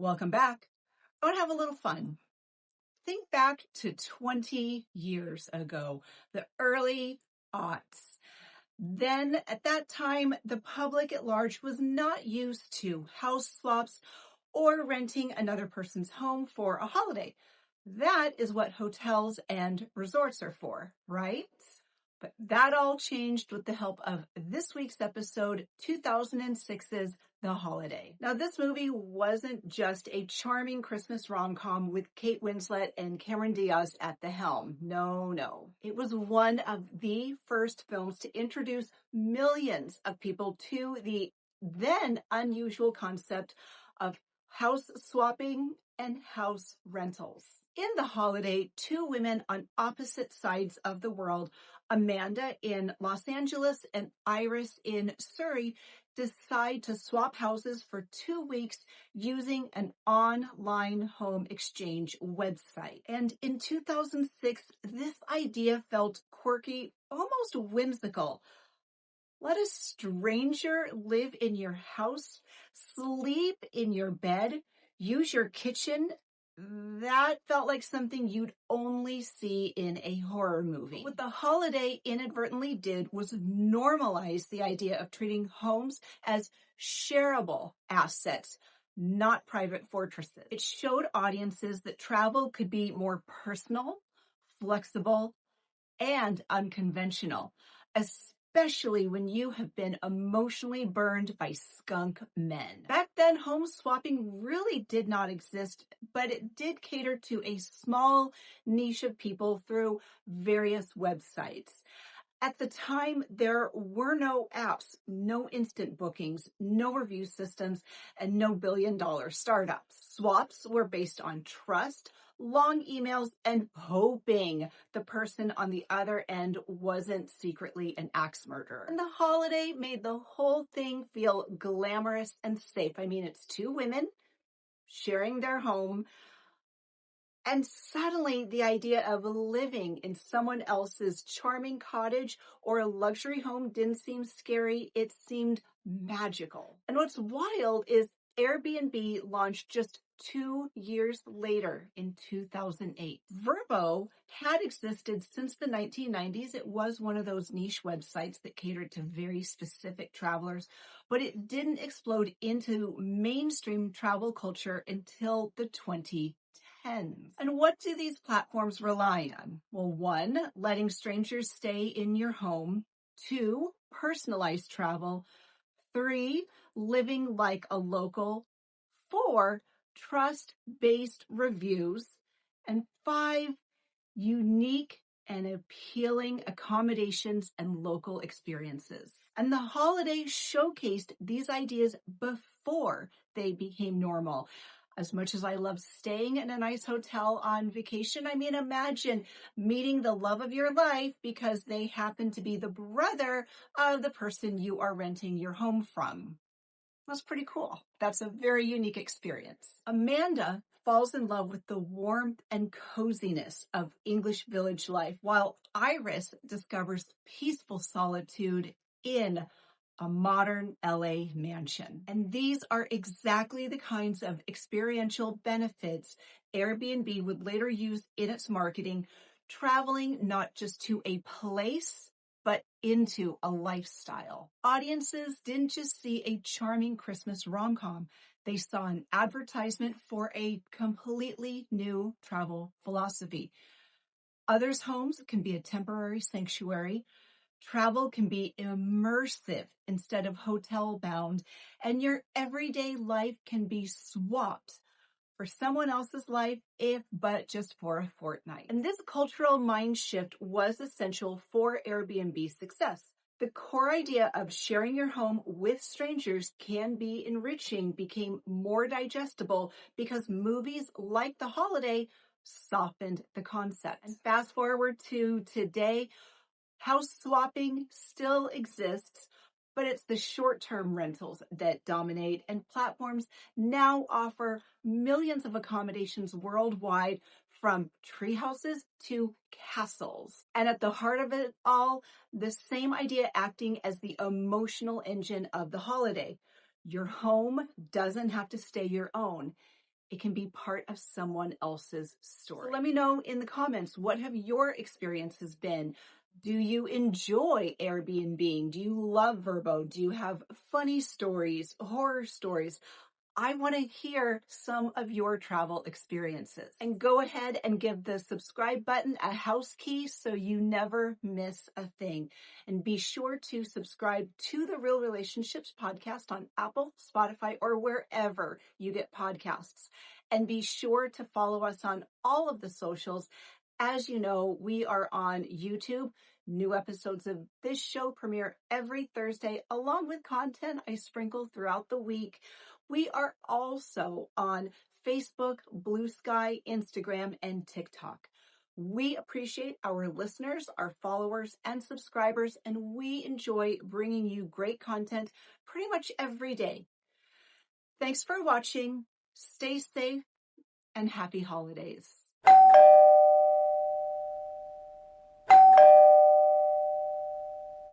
Welcome back. I want to have a little fun. Think back to 20 years ago, the early aughts. Then at that time, the public at large was not used to house swaps or renting another person's home for a holiday. That is what hotels and resorts are for, right? But that all changed with the help of this week's episode, 2006's The Holiday. Now, this movie wasn't just a charming Christmas rom-com with Kate Winslet and Cameron Diaz at the helm. No. It was one of the first films to introduce millions of people to the then unusual concept of house swapping and house rentals. In The Holiday, two women on opposite sides of the world, Amanda in Los Angeles and Iris in Surrey, decide to swap houses for 2 weeks using an online home exchange website. And in 2006, this idea felt quirky, almost whimsical. Let a stranger live in your house, sleep in your bed, use your kitchen. That felt like something you'd only see in a horror movie. What The Holiday inadvertently did was normalize the idea of treating homes as shareable assets, not private fortresses. It showed audiences that travel could be more personal, flexible, and unconventional, especially when you have been emotionally burned by skunk men. Back then, home swapping really did not exist, but it did cater to a small niche of people through various websites. At the time, there were no apps, no instant bookings, no review systems, and no billion-dollar startups. Swaps were based on trust, long emails, and hoping the person on the other end wasn't secretly an axe murderer. And The Holiday made the whole thing feel glamorous and safe. I mean, it's two women sharing their home, and suddenly the idea of living in someone else's charming cottage or a luxury home didn't seem scary. It seemed magical. And what's wild is Airbnb launched just 2 years later in 2008. Vrbo had existed since the 1990s. It was one of those niche websites that catered to very specific travelers, but it didn't explode into mainstream travel culture until the 2010s. And what do these platforms rely on? Well, 1, letting strangers stay in your home. 2, personalized travel. 3, living like a local. 4, trust-based reviews. And 5, unique and appealing accommodations and local experiences. And The Holiday showcased these ideas before they became normal. As much as I love staying in a nice hotel on vacation, I mean, imagine meeting the love of your life because they happen to be the brother of the person you are renting your home from. That's pretty cool. That's a very unique experience. Amanda falls in love with the warmth and coziness of English village life, while Iris discovers peaceful solitude in a modern LA mansion. And these are exactly the kinds of experiential benefits Airbnb would later use in its marketing, traveling not just to a place, but into a lifestyle. Audiences didn't just see a charming Christmas rom-com. They saw an advertisement for a completely new travel philosophy. Others' homes can be a temporary sanctuary. Travel can be immersive instead of hotel-bound, and your everyday life can be swapped for someone else's life, if but just for a fortnight. And this cultural mind shift was essential for Airbnb's success. The core idea of sharing your home with strangers can be enriching became more digestible because movies like The Holiday softened the concept. And fast forward to today, house swapping still exists, but it's the short-term rentals that dominate, and platforms now offer millions of accommodations worldwide, from tree houses to castles. And at the heart of it all, the same idea acting as the emotional engine of The Holiday. Your home doesn't have to stay your own. It can be part of someone else's story. So let me know in the comments, what have your experiences been? Do you enjoy Airbnb? Do you love Vrbo? Do you have funny stories, horror stories? I want to hear some of your travel experiences. And go ahead and give the subscribe button a house key so you never miss a thing. And be sure to subscribe to the Real Relationships podcast on Apple, Spotify, or wherever you get podcasts. And be sure to follow us on all of the socials. As you know, we are on YouTube. New episodes of this show premiere every Thursday, along with content I sprinkle throughout the week. We are also on Facebook, Blue Sky, Instagram, and TikTok. We appreciate our listeners, our followers, and subscribers, and we enjoy bringing you great content pretty much every day. Thanks for watching. Stay safe and happy holidays.